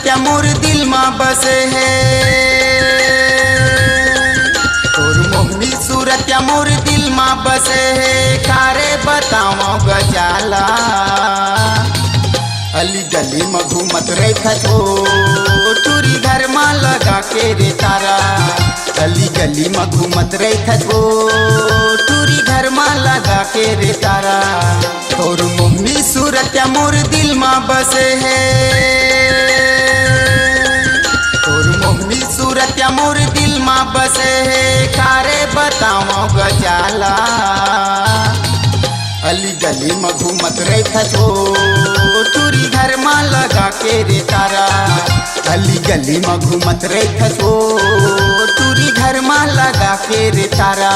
सूरत मोर दिल में बसे है। तोर मोहनी सूरत मोर दिल में बसे है। कारे बताओ गजाला अली गली में घूमत रहे खचो टूरी घर में लगा के रे तारा। अली गली में घूमत रहे खचो टूरी घर में लगा के रे तारा। तोर मोहनी सूरत मोर दिल में बसे है। तोर मोहनी सूरत मोर दिल में बसे है। कारे बताओ गजाला अली गली में घूमत रहे खचो टूरी घर में लगा के रे तारा। अली गली में घूमत रहे खचो टूरी घर में लगा के रे तारा।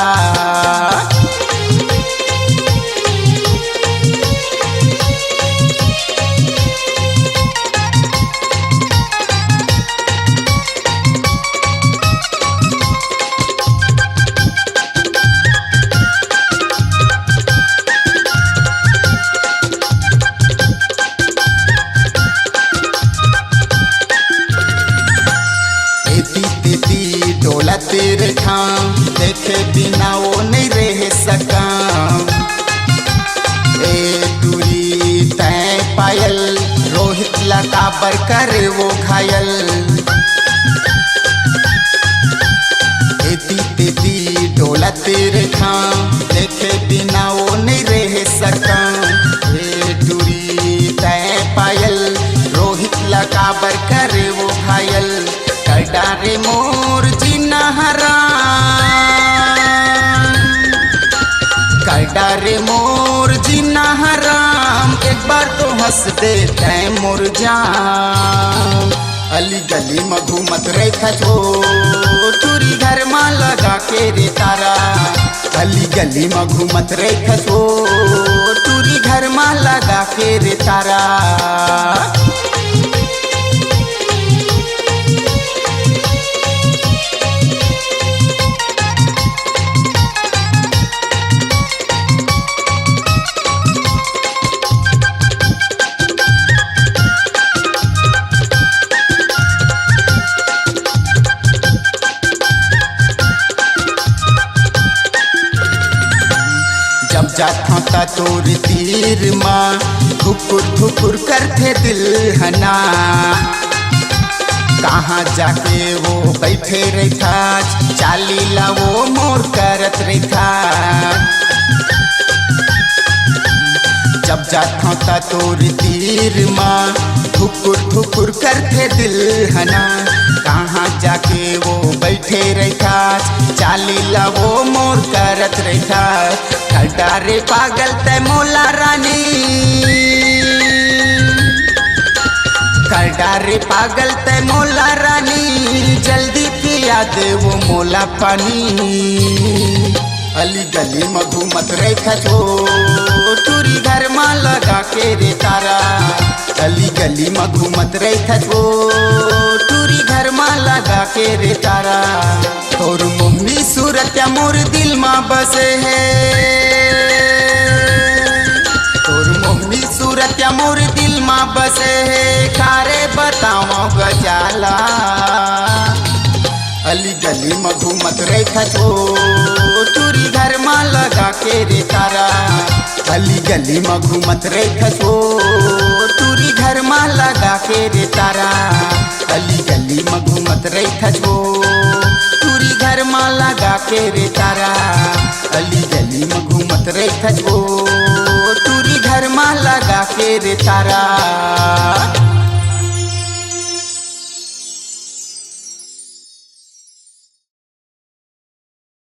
डोला तेरे ठाम देखे बिना वो नहीं रह सका। ए टूरी तय पायल रोहित लता पर करे वो घायल। तेती डोला तेरे ठाम देखे बिना वो नहीं रह सका। ए टूरी तय पायल रोहित लता पर करे वो घायल। डारे मोर जीना हराम डारे मोर जीना हराम। एक बार तो हंस दे तै मोर जान। अली गली में घूमत रहे खचो टूरी घर में लगा के रे तारा। अली गली में घूमत रहे खचो टूरी घर में लगा के रे तारा। जब जाता था तोर तीर माँ ठुकुर ठुकुर करते दिल हना। कहाँ जाके वो बैठे रहता चाली ला वो मोर करत रहता। जब जाता था तोर तीर माँ ठुकुर ठुकुर करते दिल हना। कहाँ जाके वो बैठे रहता चाली ला वो मोर करत रहता। डारे पागल तय मोला रानी डारे पागल तय मोला रानी। जल्दी पिया दे वो मोला पानी। अली गली में घूमत रहे खचो टूरी घर में लगा के रे तारा। अली गली में घूमत रहे खचो टूरी घर में लगा के रे तारा। तोर मोहनी सूरत मोर दिल में बसे है। तोर मोहनी सूरत मोर दिल में बसे है। कारे बताओ गजाला अली गली में घूमत रहे खचो टूरी घर में लगा के रे तारा। अली गली में घूमत रहे खचो टूरी घर में लगा के रे तारा। अली गली में घूमत रहे खचो टूरी घर में लगा के रे तारा। अली गली में घूमत रहे खचो टूरी घर में लगा के रे तारा।